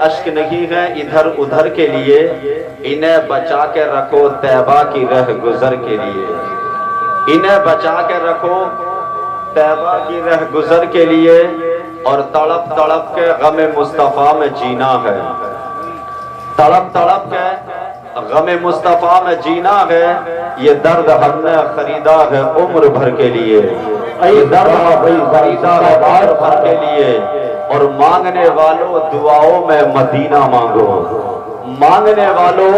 اشک نہیں ہے ادھر ادھر کے لیے، انہیں بچا کے رکھو طیبہ کی رہ گزر کے لیے، انہیں بچا کے رکھو طیبہ کی رہ گزر کے لیے، اور تڑپ تڑپ کے غم مصطفیٰ میں جینا ہے، تڑپ تڑپ کے غم مصطفیٰ میں جینا ہے، یہ درد ہم نے خریدا ہے عمر بھر کے لیے، یہ درد ہم نے خریدا ہے عمر بھر کے لیے، اور مانگنے والوں دعاؤں میں مدینہ مانگو، مانگنے والوں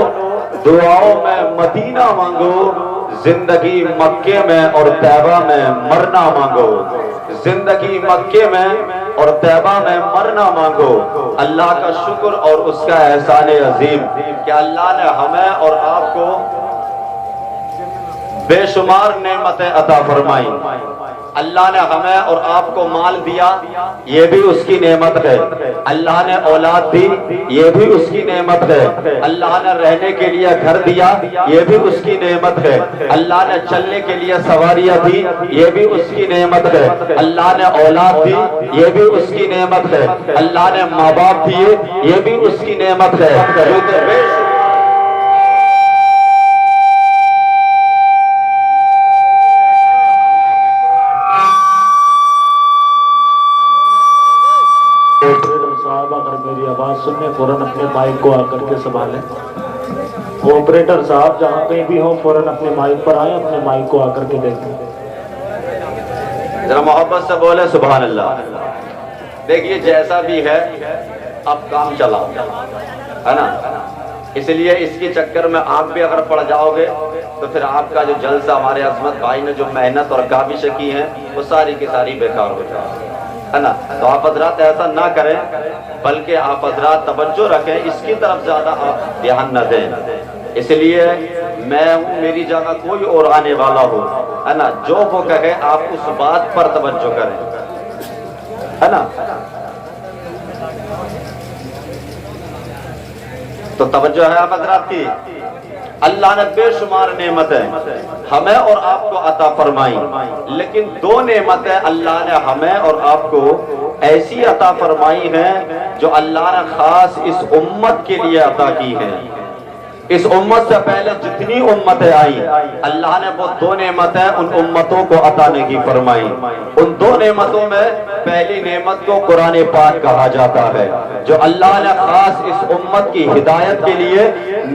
دعاؤں میں مدینہ مانگو، زندگی مکے میں اور طیبہ میں مرنا مانگو، زندگی مکے میں اور طیبہ میں مرنا مانگو۔ اللہ کا شکر اور اس کا احسان عظیم کہ اللہ نے ہمیں اور آپ کو بے شمار نعمتیں عطا فرمائی، اللہ نے ہمیں اور آپ کو مال دیا، یہ بھی اس کی نعمت ہے، اللہ نے اولاد دی، یہ بھی اس کی نعمت ہے، اللہ نے رہنے کے لیے گھر دیا، یہ بھی اس کی نعمت ہے، اللہ نے چلنے کے لیے سواریاں دی، یہ بھی اس کی نعمت ہے، اللہ نے اولاد دی، یہ بھی اس کی نعمت ہے، اللہ نے ماں باپ دیے، یہ بھی اس کی نعمت ہے۔ اگر میری آواز سننے فوراً اپنے مائک کو آ کر کے سنبھالیں، آپریٹر صاحب جہاں کہیں بھی ہوں فوراً اپنے مائک پر آئیں، اپنے مائک کو آ کر کے دیکھیں، ذرا محبت سے بولے سبحان اللہ۔ دیکھیے جیسا بھی ہے اب کام چلا ہے نا، اس لیے اس کے چکر میں آپ بھی اگر پڑ جاؤ گے تو پھر آپ کا جو جلسہ ہمارے عظمت بھائی نے جو محنت اور کاوشیں کی ہیں وہ ساری کی ساری بیکار ہو جائے ہے نا۔ تو آپ حضرات ایسا نہ کریں، بلکہ آپ حضرات توجہ رکھیں، اس کی طرف زیادہ آپ دھیان نہ دیں۔ اس لیے میں ہوں، میری جگہ کوئی اور آنے والا ہو ہے نا، جو وہ کہے آپ اس بات پر توجہ کریں ہے نا۔ تو توجہ ہے آپ حضرات کی، اللہ نے بے شمار نعمتیں ہمیں اور آپ کو عطا فرمائی، لیکن دو نعمتیں اللہ نے ہمیں اور آپ کو ایسی عطا فرمائی ہیں جو اللہ نے خاص اس امت کے لیے عطا کی ہیں۔ اس امت سے پہلے جتنی امتیں آئیں اللہ نے وہ دو نعمتیں ان امتوں کو عطا نہیں فرمائی۔ ان دو نعمتوں میں پہلی نعمت کو قرآن پاک کہا جاتا ہے، جو اللہ نے خاص اس امت کی ہدایت کے لیے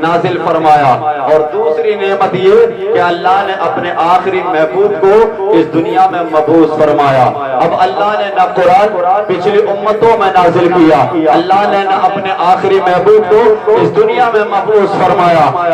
نازل فرمایا، اور دوسری نعمت یہ کہ اللہ نے اپنے آخری محبوب کو اس دنیا میں مبعوث فرمایا۔ اب اللہ نے نہ قرآن پچھلی امتوں میں نازل کیا، اللہ نے نہ اپنے آخری محبوب کو اس دنیا میں مبعوث فرمایا۔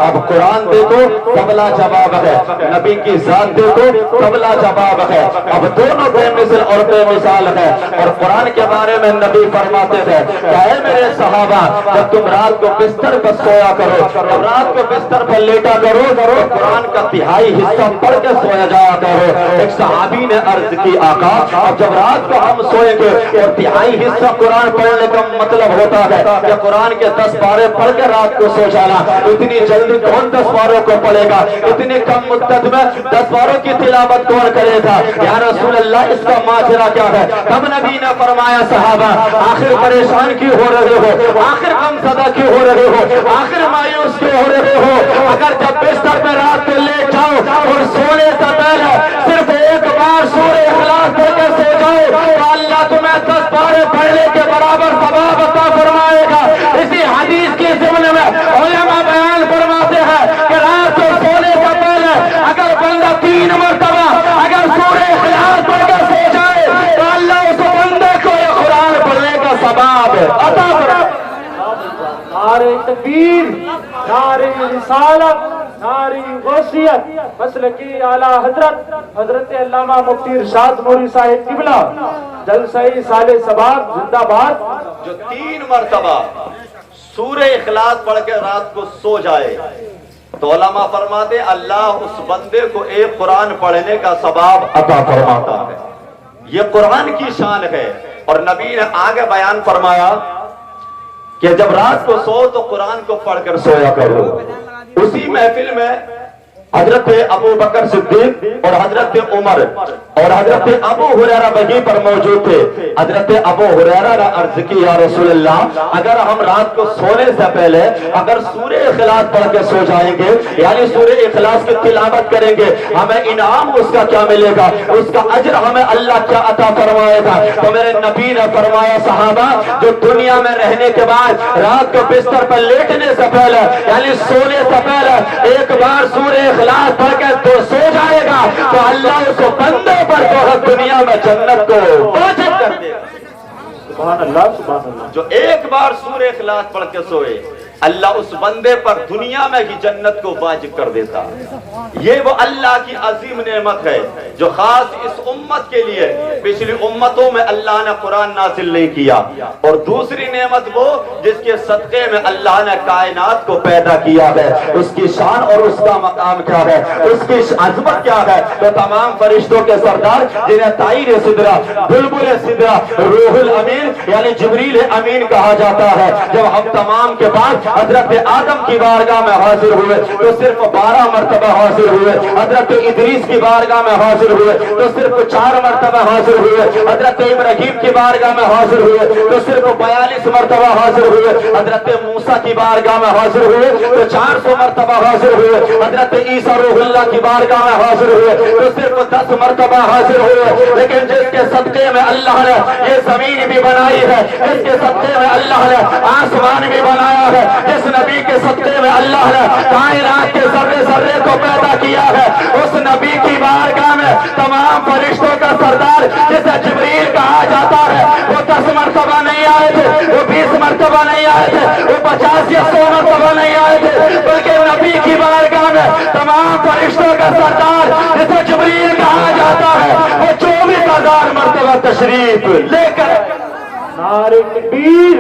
اب قرآن دیکھو قبلہ جواب ہے، نبی کی ذات دیکھو قبلہ جواب ہے، اب دونوں بے مثل اور بے مثال ہے۔ اور قرآن کے بارے میں نبی فرماتے تھے کہ اے میرے صحابہ، جب تم رات کو بستر پر سویا کرو، جب رات کو بستر پر لیٹا کرو تو قرآن کا تہائی حصہ پڑھ کے سویا جایا کرو۔ ایک صحابی نے عرض کی آقا اب جب رات کو ہم سوئیں گے اور تہائی حصہ قرآن پڑھنے کا مطلب ہوتا ہے کہ قرآن کے 10 پارے پڑھ کے رات کو سو جانا، اتنی جلدی کون 10 پاروں کو پڑھے گا؟ اتنی کم مدت میں 10 پاروں کی تلاوت کون کرے گا؟ یا رسول اللہ اس کا ماجرا کیا ہے؟ تب نبی نے فرمایا صحابہ آخر پریشان کیوں ہو رہے ہو؟ آخر غم زدہ کیوں ہو رہے ہو؟ آخر مایوس کیوں ہو رہے ہو؟ اگر جب بستر پہ رات کو لیٹ جاؤ اور سونے سے پہلے صرف ایک بار سورہ اخلاص پڑھ کے سو جاؤ تو اللہ تمہیں 10 پارے پڑھنے کے برابر ثواب عطا فرمائے گا۔ اسی حدیث کی ضمن میں علماء بیان فرماتے ہیں کہ رات کو سونے سے پہلے اگر بندہ 3 مرتبہ اگر سورہ اخلاص پڑھ کے سو جائے تو اللہ اس بندے کو یہ قرآن پڑھنے کا ثواب عطا فرمائے۔ نعرہ تکبیر، نعرہ رسالت، نعرہ غوثیت، مسلکی اعلیٰ حضرت علامہ مفتی ارشاد نوری صاحب قبلہ جلسہ سال ثبات زندہ باد، جو 3 مرتبہ سورہ اخلاص پڑھ کے رات کو سو جائے تو علماء فرماتے اللہ اس بندے کو ایک قرآن پڑھنے کا ثواب عطا فرماتا ہے۔ یہ قرآن کی شان ہے۔ اور نبی نے آگے بیان فرمایا کہ جب رات کو سو تو قرآن کو پڑھ کر سویا کرو۔ اسی محفل میں حضرت ابو بکر صدیق اور حضرت عمر اور حضرت ابو ہریرہ وہیں پر موجود تھے. حضرت ابو ہریرہ نے عرض کی یا رسول اللہ اگر ہم رات کو سونے سے پہلے اگر سورہ اخلاص پڑھ کے سو جائیں گے یعنی سورہ اخلاص کی تلاوت کریں گے ہمیں انعام اس کا کیا ملے گا, اس کا اجر ہمیں اللہ کیا عطا فرمائے گا؟ تو میرے نبی نے فرمایا صحابہ جو دنیا میں رہنے کے بعد رات کو بستر پر لیٹنے سے پہلے یعنی سونے سے پہلے ایک بار سورہ اخلاص پڑھ کے تو سو جائے گا تو اللہ اس بندے پر تو دنیا میں جنت کو واجب کر دے گا. سبحان اللہ سبحان اللہ. جو ایک بار سورہ اخلاص پڑھ کے سوئے اللہ اس بندے پر دنیا میں ہی جنت کو واجب کر دیتا. یہ وہ اللہ کی عظیم نعمت ہے جو خاص اس امت کے لیے, پچھلی امتوں میں اللہ نے قرآن نازل نہیں کیا. اور دوسری نعمت وہ جس کے صدقے میں اللہ نے کائنات کو پیدا کیا ہے, اس کی شان اور اس کا مقام کیا ہے, اس کی عظمت کیا ہے. تو تمام فرشتوں کے سردار جنہیں طائر سدرہ, بلبل سدرہ, روح الامین یعنی جبریل امین کہا جاتا ہے, جب ہم تمام کے بعد حضرت آدم کی بارگاہ میں حاضر ہوئے تو صرف 12 مرتبہ حاضر ہوئے. حضرت ادریس کی بارگاہ میں حاضر ہوئے تو صرف 4 مرتبہ حاضر ہوئے. حضرت ابراہیم کی بارگاہ میں حاضر ہوئے تو صرف 42 مرتبہ حاضر ہوئے. حضرت موسیٰ کی بارگاہ میں حاضر ہوئے تو 400 مرتبہ حاضر ہوئے. حضرت عیسیٰ روح اللہ کی بارگاہ میں حاضر ہوئے تو صرف 10 مرتبہ حاضر ہوئے. لیکن جس کے صدقے میں اللہ نے یہ زمین بھی بنائی ہے, جس کے صدقے میں اللہ نے آسمان بھی بنایا ہے, جس نبی کے صدقے میں اللہ نے کائنات کے ذرے ذرے کو پیدا کیا ہے, اس نبی کی بارگاہ میں تمام فرشتوں کا سردار جسے جبریل کہا جاتا ہے وہ 10 مرتبہ نہیں آئے تھے, وہ 20 مرتبہ نہیں آئے تھے, وہ 50 یا 100 مرتبہ نہیں آئے تھے, بلکہ نبی کی بارگاہ میں تمام فرشتوں کا سردار جسے جبریل کہا جاتا ہے وہ 24,000 مرتبہ تشریف لے کر. نعرہ تکبیر,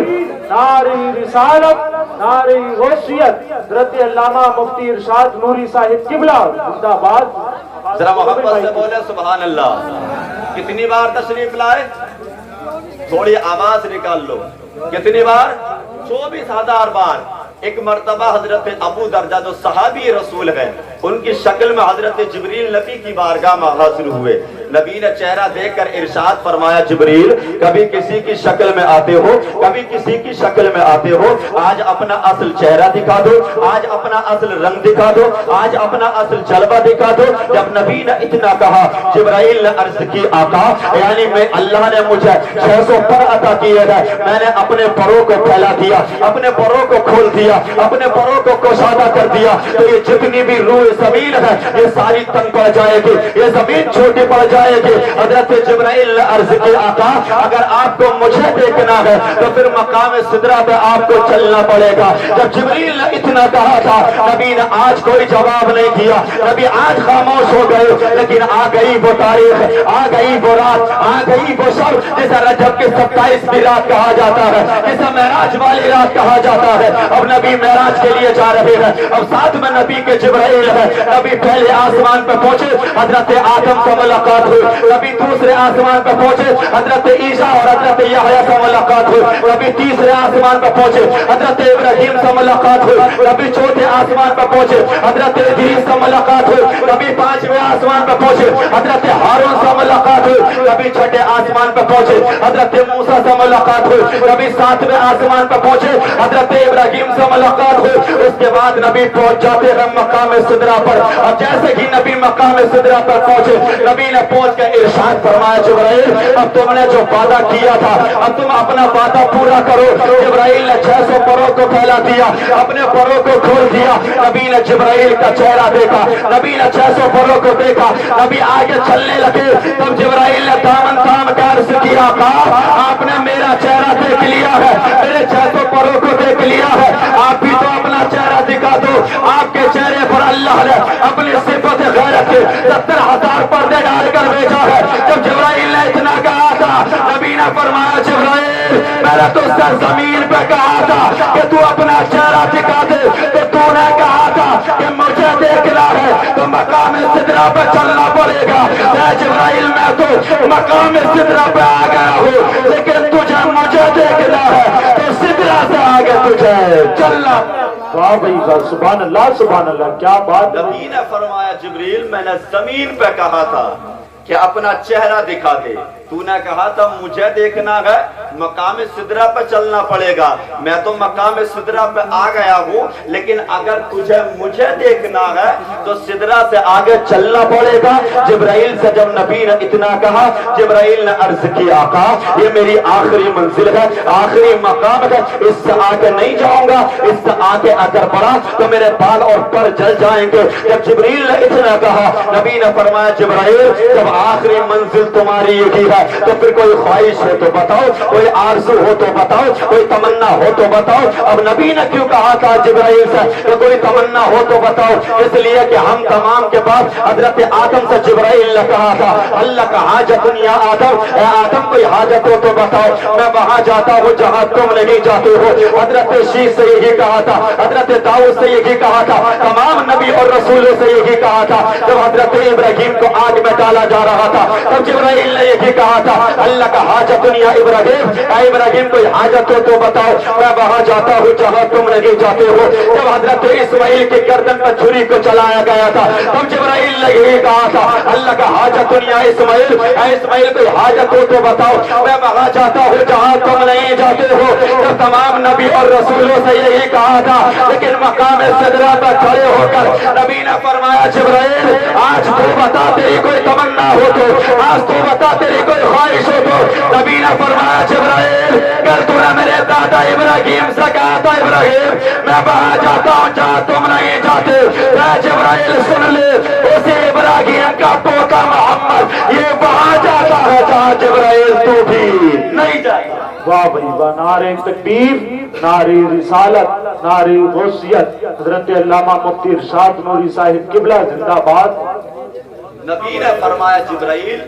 نعرہ رسالت, نعرہ غوثیت. حضرت علامہ مفتی ارشاد نوری صاحب قبلہ زندہ باد. ذرا محبت سے بولے سبحان اللہ. کتنی بار تشریف لائے؟ تھوڑی آواز نکال لو. کتنی بار؟ 24,000 بار. ایک مرتبہ حضرت ابو درجہ جو صحابی رسول ہے ان کی شکل میں حضرت جبریل نبی کی بارگاہ میں حاضر ہوئے. نبی نے چہرہ دیکھ کر ارشاد فرمایا جبریل کبھی کسی کی شکل میں آتے ہو, کبھی کسی کی شکل میں آتے ہو, آج اپنا اصل چہرہ دکھا دو, آج اپنا اصل رنگ دکھا دو, آج اپنا اصل جلوہ دکھا دو. جب نبی نے اتنا کہا جبرائیل نے عرض کی آقا یعنی میں اللہ نے مجھے 600 پر عطا کیے ہیں, میں نے اپنے پروں کو پھیلا دیا, اپنے پروں کو کھول دیا, اپنے پروں کو کشادہ کر دیا تو یہ جتنی بھی روح زمین ہے یہ ساری تنگ پڑ جائے گی, یہ زمین چھوٹی پڑ جائے گی. حضرت جبرائیل نے عرض کی آقا اگر آپ کو مجھے دیکھنا ہے تو پھر مقام سدرہ پہ آپ کو چلنا پڑے گا. جب جبرائیل نے اتنا کہا تھا نبی نے آج کوئی جواب نہیں دیا, نبی آج خاموش ہو گئے. لیکن آ گئی وہ تاریخ, آ گئی وہ رات, آ گئی وہ شب جسے رجب کی 27ویں رات کہا جاتا ہے, جسے معراج والی رات کہا جاتا ہے. اب نبی معراج کے لیے جا رہے ہیں, اب ساتھ میں نبی کے جبرائیل ہے. نبی پہلے آسمان پہ پہنچے, حضرت آدم سے ملاقات ہوئی. نبی دوسرے آسمان پہ پہنچے, حضرت عیسیٰ اور حضرت یحییٰ سے ملاقات ہوئی. نبی تیسرے آسمان پہ پہنچے, حضرت ابراہیم سے ملاقات ہوئی. نبی چوتھے آسمان پہ پہنچے, حضرت ادریس سے ملاقات ہوئی. نبی 5ویں آسمان پہ پہنچے, حضرت ہارون سے ملاقات ہوئی. نبی 6ٹھے آسمان پہ پہنچے, حضرت موسیٰ سے ملاقات ہوئی. نبی 7ویں آسمان پہ پہنچے, حضرت ابراہیم سے ملاقات ہوئی. اس کے بعد نبی پہنچ جاتے ہیں مقام سدرہ پر. اب جیسے ہی نبی مقام سدرہ پر پہنچے, نبی نے پہنچ کے ارشاد فرمایا جبرائیل اب تم نے جو وعدہ کیا تھا اب تم اپنا وعدہ پورا کرو. جبرائیل نے 600 پروں کو پھیلا دیا, اپنے پروں کو کھول دیا. نبی نے جبرائیل کا چہرہ دیکھا, نبی نے 600 پروں کو دیکھا. نبی آگے چلنے لگے, تب جبرائیل نے دامن تھام کے عرض کیا آپ نے میرا چہرہ دیکھ لیا ہے, میرے 600 پروں کو دیکھ لیا ہے, آپ بھی تو اپنا چہرہ دکھا دو. آپ کے چہرے پر اللہ نے اپنی صفت غیرت کے 70,000 پردے ڈال کر بھیجا ہے. جب جبرائیل نے اتنا کہا تھا نبی نے فرمایا جبرائیل میں نے تو سر زمین پہ کہا تھا کہ تو اپنا چہرہ دکھا دے, تو نے کہا تھا کہ مجھے دیکھنا ہے تو مقام سدرہ پہ چلنا پڑے گا. اے جبرائیل میں تو مقام سدرہ پہ آ گیا ہوں, لیکن تجھے مجھے دیکھنا ہے تو سدرہ سے آگے تجھے چلنا. वाह भाई वाह, सुभान अल्लाह, क्या बात है। नबी ने फरमाया जिब्रील मैंने जमीन पे कहा था कि अपना चेहरा दिखा दे, तूने कहा था मुझे देखना है मकाम सिदरा पे चलना पड़ेगा, मैं तो मकाम सिदरा पे आ गया हूँ, लेकिन अगर तुझे मुझे देखना है तो सिदरा से आगे चलना पड़ेगा। जिब्राइल से जब नबी ने इतना कहा, जिब्राइल ने अर्ज की आका ये मेरी आखिरी मंजिल है, आखिरी मकाम है, इससे आगे नहीं जाऊंगा, इससे आगे अगर बढ़ा तो मेरे बाल और पर जल जाएंगे। जब जिब्रील ने इतना कहा, नबी ने फरमाया जिब्राइल जब आखिरी मंजिल तुम्हारी यही है तो फिर कोई ख्वाहिश है तो बताओ, कोई आरज़ू हो तो बताओ, कोई तमन्ना हो तो बताओ। अब नबी ने क्यों कहा था जिब्राइल से तो कोई तमन्ना हो तो बताओ, इसलिए कि हम तमाम के बाद हजरत आदम से जिब्राइल ने कहा था अल्लाह का हाजतुन या आदम, ए आदम कोई हाजत हो तो बताओ, मैं वहां जाता हूँ जहां तुम नहीं जाते हो। हजरत शीश से यही कहा था, हजरत दाऊद से यही कहा था, तमाम नबी और रसूलों से यही कहा था। जब हजरत इब्राहिम को आग में डाला जा रहा था तब जिब्राइल ने यही कहा था अल्लाह का हाजतुन या इब्राहिम, इब्राहिम कोई हाजत हो तो बताओ, मैं वहां जाता हूँ जहां तुम नहीं जाते हो। जब हजरत इस्माइल की गर्दन पर छुरी को चलाया गया था तब जिब्राइल ने यही कहा था अल्लाह का हाजतुन या इस्माइल, इस्माइल कोई हाजत हो तो बताओ, मैं वहां जाता हूँ जहां तुम नहीं जाते हो। जब तमाम नबी और रसूलों से यही कहा था, लेकिन मकाम सिदरा पर खड़े होकर नबी ने फरमाया जिब्राइल आज तू बता तेरी कोई तमन्ना हो तो, आज तू बता तेरी कोई ख्वाहिश हो तो। नबी ने फरमाया जिब्राइल कल तूने मेरे दादा इब्राहिम से कहा था इब्राहिम मैं वहां जाता हूं जहां तुम नहीं जाते। जिब्राइल सुन ले, उसे इब्राहिम का पोता मोहम्मद ये वहां जाता है जहां जिब्राइल तू भी नहीं जाता। वाह भाई वाह, नारे तकबीर, नारे रिसालत, नारे गौसियत, हजरत अल्लामा मुफ्ती इरशाद नूरी साहिब किबला जिंदाबाद। नबी ने फरमाया जिब्राइल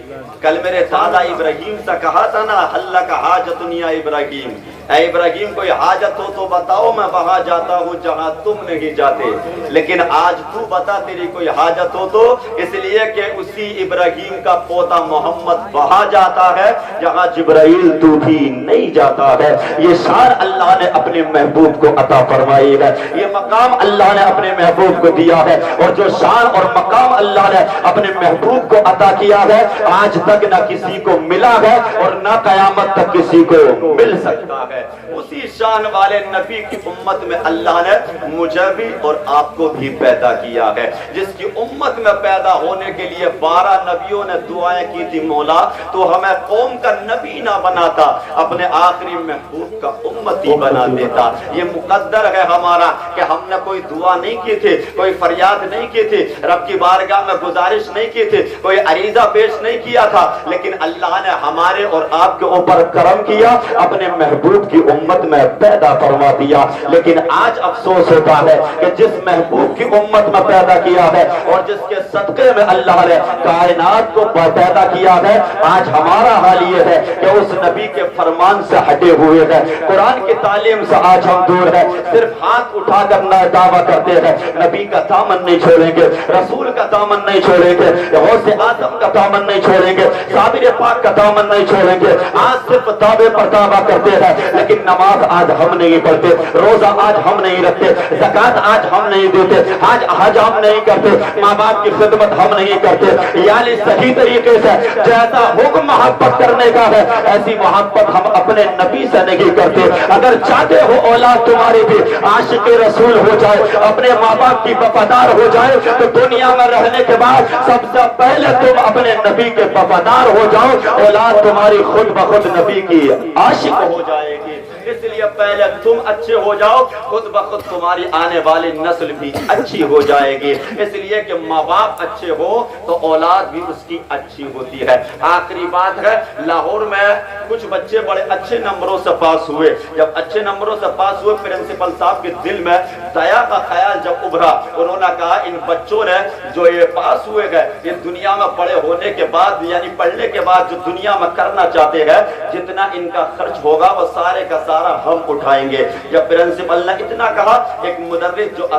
कल मेरे दादा इब्राहिम से कहा था ना अल्लाह का हाजतुन या इब्राहिम, ऐ इब्राहिम कोई हाजत हो तो बताओ, मैं वहां जाता हूँ जहां तुम नहीं जाते। लेकिन आज तू बता तेरी कोई हाजत हो तो, इसलिए कि उसी इब्राहिम का पोता मोहम्मद वहां जाता है जहां जिब्राइल तू भी नहीं जाता है। ये शान अल्लाह ने अपने महबूब को अता फरमाई है, ये मकाम अल्लाह ने अपने महबूब को दिया है, और जो शान और मकाम अल्लाह ने अपने महबूब को अता किया है आज तक न किसी को मिला है और न कयामत तक किसी को मिल सकता है। उसी शान वाले नबी की उम्मत में अल्लाह ने मुझे भी और आपको भी पैदा किया है, जिसकी उम्मत में पैदा होने के लिए 12 नबियों ने दुआएं की थी, मौला तो हमें कौम का नबी ना बनाता, अपने आखिरी महबूब का उम्मती बना देता। ये मुकद्दर है हमारा कि हमने कोई दुआ नहीं की थी, कोई फरियाद नहीं की थी, रब की बारगाह में गुजारिश नहीं की थी, कोई अरीजा पेश नहीं किया था, लेकिन अल्लाह ने हमारे और आपके ऊपर करम किया, अपने महबूब की उम्मत में पैदा फरमा दिया। लेकिन आज अफसोस होता है कि जिस महबूब की उम्मत में पैदा किया है और जिसके सदक़े में अल्लाह ने कायनात को पैदा किया है, आज हमारा हाल ये है कि उस नबी के फरमान से हटे हुए हैं, कुरान की तालीम से आज हम दूर है, सिर्फ हाथ उठाकर दावा करते हैं नबी का दामन नहीं छोड़ेंगे, रसूल का दामन नहीं छोड़ेंगे, गौसे आज़म का दामन नहीं छोड़ेंगे, साबिर पाक का दामन नहीं छोड़ेंगे। आज सिर्फ दावे पर दावा करते हैं, लेकिन नमाज आज हम नहीं पढ़ते, रोजा आज हम नहीं रखते, ज़कात आज हम नहीं देते, आज हज हम नहीं करते, माँ बाप की खिदमत हम नहीं करते। यानी सही तरीके से जैसा हुक्म मोहब्बत करने का है ऐसी मोहब्बत हम अपने नबी से नहीं करते। अगर चाहते हो औलाद तुम्हारी भी आशिक रसूल हो जाए, अपने माँ बाप की वफादार हो जाए, तो दुनिया में रहने के बाद सबसे पहले तुम अपने नबी के वफादार हो जाओ, औलाद तुम्हारी खुद ब खुद नबी की आशिक हो जाएगी। इसलिए पहले तुम अच्छे हो जाओ, खुद ब खुद तुम्हारी आने वाली नस्ल भी अच्छी हो जाएगी। इसलिए कि माँ बाप अच्छे हो तो औलाद भी उसकी अच्छी होती है। आखिरी बात है, लाहौर में कुछ बच्चे बड़े अच्छे नंबरों से पास हुए, जब अच्छे नंबरों से पास हुए प्रिंसिपल साहब के दिल में दया का ख्याल जब उभरा, उन्होंने कहा इन बच्चों ने जो ये पास हुए गए, ये दुनिया में बड़े होने के बाद यानी पढ़ने के बाद जो दुनिया में करना चाहते हैं, जितना इनका खर्च होगा वो सारे का सारा हम उठाएंगे। जब प्रिंसिपल ने इतना कहा, एक मुदर्रिस जो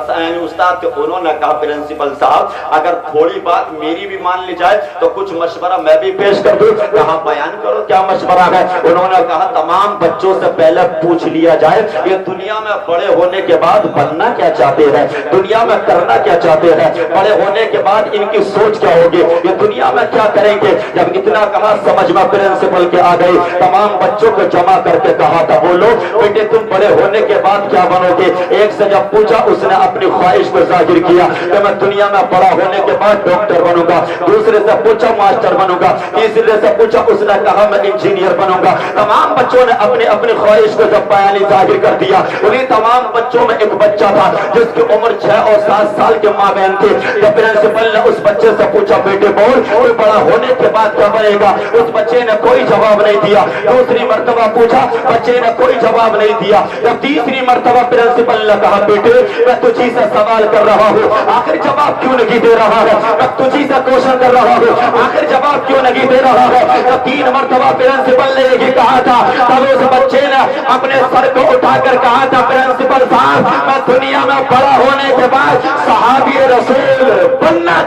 उस्ताद थे उन्होंने कहा, प्रिंसिपल साहब अगर थोड़ी बात मेरी भी मान ली जाए तो कुछ मशवरा मैं भी पेश कर दूं। कहा बयान करो क्या मशवरा है। उन्होंने कहा तमाम बच्चों से पहले पूछ लिया जाए ये दुनिया में बड़े होने के बाद बनना क्या चाहते हैं, दुनिया में करना क्या चाहते हैं, बड़े होने के बाद इनकी सोच क्या होगी, ये दुनिया में क्या करेंगे। जब इतना कहा समझ में प्रिंसिपल के आ गई, तमाम बच्चों को जमा करके कहा था बोलो बेटे तुम बड़े होने के बाद क्या बनोगे। एक से जब पूछा उसने अपनी ख्वाहिश को जाहिर किया कि मैं दुनिया में बड़ा होने के बाद डॉक्टर बनूंगा। दूसरे से पूछा मास्टर बनूंगा। तीसरे से पूछा उसने कहा मैं इंजीनियर बनूंगा। तमाम बच्चों ने अपनी अपनी ख्वाहिश को जब बयानी जाहिर कर दिया, उन्हीं तमाम बच्चों में एक बच्चा था जिसकी उम्र 6 और 7 साल के माँ बहन थे। जब प्रिंसिपल ने उस बच्चे से पूछा बेटे बोल कोई बड़ा होने के बाद क्या बनेगा, उस बच्चे ने कोई जवाब नहीं दिया। दूसरी मर्तबा पूछा, बच्चे ने कोई जवाब नहीं दिया। जब तीसरी मर्तबा प्रिंसिपल ने कहा बेटे मैं तुझी से सवाल कर रहा हूँ, आखिर जवाब क्यों नहीं दे रहा है, मैं तुझी से क्वेश्चन कर रहा हूँ, आखिर जवाब क्यों नहीं दे रहा है। जब 3 मर्तबा प्रिंसिपल ने यही कहा था, तब उस बच्चे ने अपने सर को उठाकर कहा था प्रिंसिपल साहब मैं दुनिया में बड़ा होने के बाद सहाबी रसूल बनना,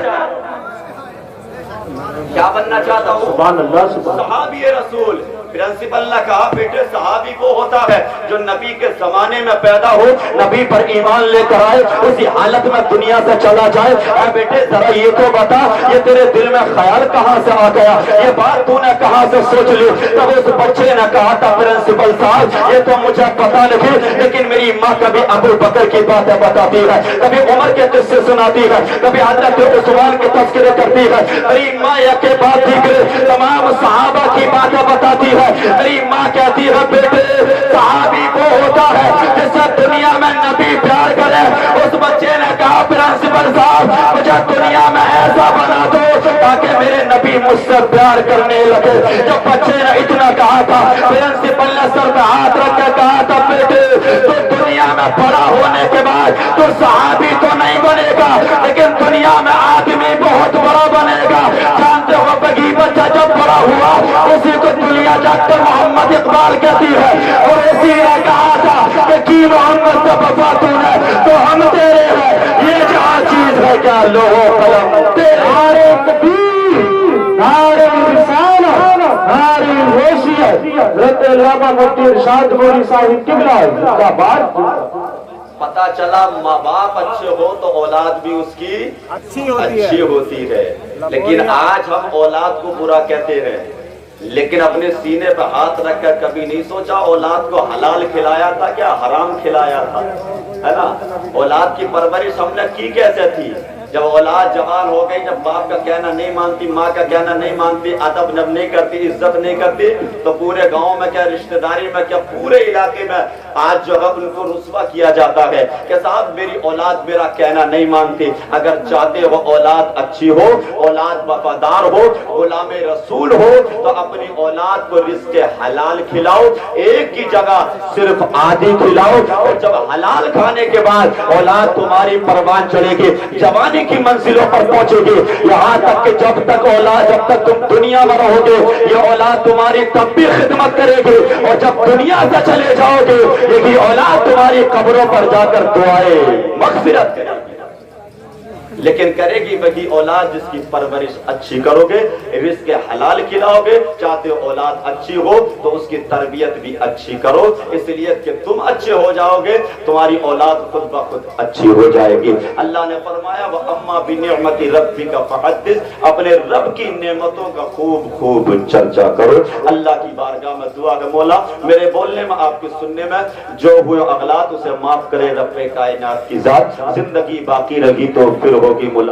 क्या बनना चाहता हूँ, सहाबी रसूल। प्रिंसिपल ने कहा बेटे सहाबी वो होता है जो नबी के जमाने में पैदा हो, नबी पर ईमान लेकर आए, उसी हालत में दुनिया से चला जाए। और बेटे जरा ये तो बता ये तेरे दिल में ख्याल कहाँ से आ गया, ये बात तूने कहाँ से सोच ली। तब उस बच्चे ने कहा था प्रिंसिपल साहब ये तो मुझे पता नहीं, लेकिन मेरी माँ कभी अबू बकर की बातें बताती है, कभी उमर के किस्से सुनाती है, कभी हजरत उस्मान के तस्करे करती है। मेरी माँ के बात तमाम सहाबा की बातें बताती है। मेरी माँ कहती है बेटे सहाबी वो होता है जिससे दुनिया में नबी प्यार करे। उस बच्चे ने कहा प्रिंसिपल साहब मुझे दुनिया में ऐसा बना दो ताकि मेरे नबी मुझसे प्यार करने लगे। जब बच्चे ने इतना कहा था प्रिंसिपल ने सर पे हाथ रख के कहा था बेटे तो दुनिया में बड़ा होने के बाद तो सहाबी तो नहीं बनेगा, लेकिन दुनिया में आदमी बहुत बड़ा बनेगा। जानते हो बगी बच्चा जब बड़ा हुआ उसी को दुनिया डॉक्टर मोहम्मद इकबाल कहती है, और इसी ने कहा था कि की मोहम्मद से वफा तूने तो हम तेरे हैं, ये जहाँ चीज है क्या लोहो कलम तेरे तकबीर नारे रिसालत नारे होशियत रत्ते अल्लामा मुफ्ती इरशाद नूरी साहिब किबला जिंदाबाद। पता चला माँ बाप अच्छे हो तो औलाद भी उसकी अच्छी होती है, लेकिन आज हम औलाद को बुरा कहते हैं, लेकिन अपने सीने पर हाथ रखकर कभी नहीं सोचा औलाद को हलाल खिलाया था क्या हराम खिलाया था, है ना। औलाद की परवरिश हमने की कैसे थी। जब औलाद जवान हो गई, जब बाप का कहना नहीं मानती, माँ का कहना नहीं मानती, अदब नब नहीं करती, इज्जत नहीं करती, तो पूरे गांव में क्या रिश्तेदारी में क्या पूरे इलाके में आज जो है उनको रुस्वा किया जाता है कि साहब मेरी औलाद मेरा कहना नहीं मानती। अगर चाहते हो औलाद अच्छी हो, औलाद वफादार हो, गुलाम रसूल हो, तो अपनी औलाद को रिज़्क़ हलाल खिलाओ, एक की जगह सिर्फ आधी खिलाओ। और जब हलाल खाने के बाद औलाद तुम्हारी परवान चढ़ेगी, जवानी की मंजिलों पर पहुंचेगी। यहाँ तक कि जब तक तुम दुनिया में रहोगे ये औलाद तुम्हारी तब भी खिदमत करेगी, और जब दुनिया से चले जाओगे यही औलाद तुम्हारी कब्रों पर जाकर दुआएं मग़फ़िरत करेगी। लेकिन करेगी वही औलाद जिसकी परवरिश अच्छी करोगे, रिज़्क़ हलाल खिलाओगे। चाहते हो औलाद अच्छी हो तो उसकी तरबियत भी अच्छी करो, इसलिए कि तुम अच्छे हो जाओगे तुम्हारी औलाद खुद ब खुद अच्छी हो जाएगी। अल्लाह ने फरमाया व अम्मा बिनिअमति रब्बिका फहद्दिस, अपने रब की नेमतों का खूब खूब चर्चा करो। अल्लाह की बारगाह में दुआ है मौला मेरे बोलने में आपके सुनने में जो हुए अगलात उसे माफ करे रब्बे कायनात की जात। जिंदगी बाकी रही तो फिर होगी मुलाकात।